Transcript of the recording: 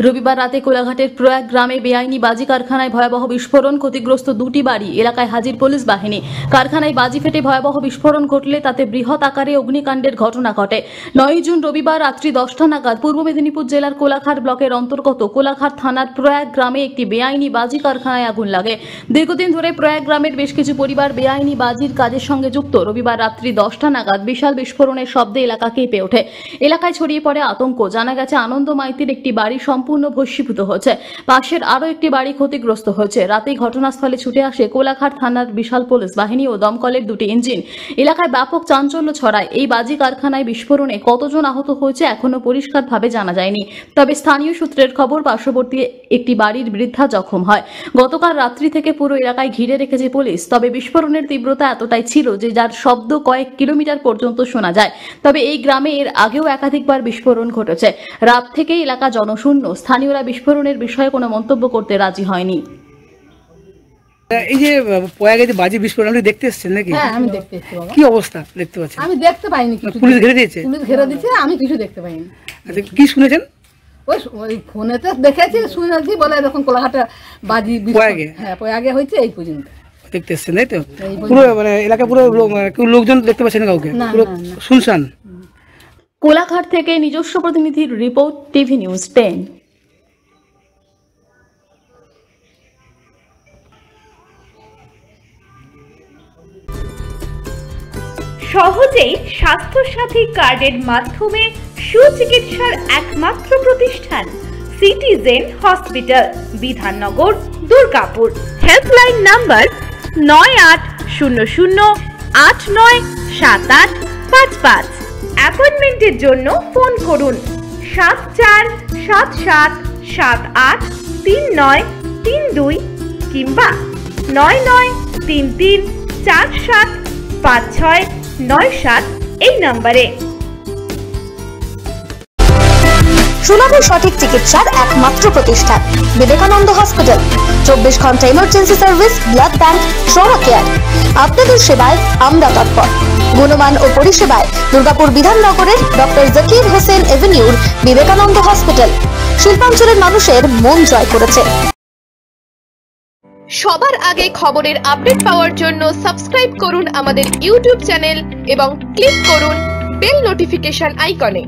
রবিবার রাতে কোলাঘাটের প্রয়াগ গ্রামে বেআইনি বাজি কারখানায় ভয়াবহ বিস্ফোরণ, ক্ষতিগ্রস্ত দুটি বাড়ি। এলাকায় হাজির পুলিশ বাহিনী। কারখানায় বাজি ফেটে ভয়াবহ বিস্ফোরণ ঘটলে তাতে বৃহৎ আকারে অগ্নিকাণ্ডের ঘটনা ঘটে। 9 জুন রবিবার রাত্রি 10টা নাগাদ পূর্ব মেদিনীপুর জেলার কোলাঘাট ব্লকের অন্তর্গত কোলাঘাট থানার প্রয়াগ গ্রামে একটি বেআইনি বাজি কারখানায় আগুন লাগে। দীর্ঘদিন ধরে প্রয়াগ গ্রামের বেশ কিছু পরিবার বেআইনি বাজির কাজের সঙ্গে যুক্ত। রবিবার রাত্রি 10টা নাগাদ বিশাল বিস্ফোরণের শব্দে এলাকা কেঁপে ওঠে। এলাকায় ছড়িয়ে পড়ে আতঙ্ক। জানা গেছে আনন্দ মাইতির একটি বাড়ি সম্পূর্ণ ভস্মীভূত হয়েছে, পাশের আরো একটি বাড়ি ক্ষতিগ্রস্ত হয়েছে। রাতেই ঘটনাস্থলে ছুটে আসে কোলাঘাট থানার বিশাল পুলিশ বাহিনী ও দমকলের দুটি ইঞ্জিন। এলাকায় ব্যাপক চাঞ্চল্য ছড়ায়। এই বাজি কারখানায় বিস্ফোরণে কতজন আহত হয়েছে এখনো পরিষ্কারভাবে জানা যায়নি। তবে স্থানীয় সূত্রের খবর, পার্শ্ববর্তী একটি বাড়ির বৃদ্ধা জখম হয়। গতকাল রাত্রি থেকে পুরো এলাকায় ঘিরে রেখেছে পুলিশ। তবে বিস্ফোরণের তীব্রতা এতটাই ছিল যে যার শব্দ কয়েক কিলোমিটার পর্যন্ত শোনা যায়। তবে এই গ্রামে এর আগেও একাধিকবার বিস্ফোরণ ঘটেছে। রাত থেকেই এলাকা জনশূন্য। স্থানীয়রা বিস্ফোরণের বিষয়ে কোনো মন্তব্য করতে রাজি হয়নি। এই যে প্রয়াগে যে বাজি বিস্ফোরণ আপনি দেখতে এসেছেন নাকি? হ্যাঁ, আমি দেখতে এসেছি বাবা। কি অবস্থা দেখতে পাচ্ছেন? আমি দেখতে পাইনি কিছু। পুলিশ ঘিরে দিয়েছে? পুলিশ ঘিরে দিয়েছে, আমি কিছু দেখতে পাইনি। আচ্ছা, কি শুনেছেন? ওই ফোনেতে দেখেছি, শুনেছি বলে এরকম কোলাঘাটে বাজি প্রয়াগে? হ্যাঁ, প্রয়াগে হয়েছে এই পর্যন্ত। দেখতে এসেছেন তাই তো? পুরো মানে এলাকা পুরো লোকজন দেখতে পাচ্ছেন কাউকে? পুরো শুনশান। কোলাঘাট থেকে নিজস্ব প্রতিনিধির রিপোর্ট, টিভি নিউজ 10। সহজেই স্বাস্থ্যসাথী কার্ডের মাধ্যমে সুচিকিৎসার একমাত্র প্রতিষ্ঠান citizen hospital, Bidhannagar, Durgapur. Helpline number 9800897855। অ্যাপয়েন্টমেন্টের জন্য ফোন করুন 7477783932 কিংবা 9933475697 এই নম্বরে। সুলভ সঠিক চিকিৎসার একমাত্র প্রতিষ্ঠান বিবেকানন্দ হসপিটাল। 24 ঘন্টা emergency service, blood bank, trauma care. আপনাদের সেবায় আমরা তৎপর। গুণমান ও পরিষেবায় দুর্গাপুর বিধাননগরের ডক্টর জাকির হোসেন এভিনিউর বিবেকানন্দ হসপিটাল শিল্পাঞ্চলের মানুষের মন জয় করেছে। সবার আগে খবরের আপডেট পাওয়ার জন্য সাবস্ক্রাইব করুন আমাদের ইউটিউব চ্যানেল এবং ক্লিক করুন বেল নোটিফিকেশন আইকনে।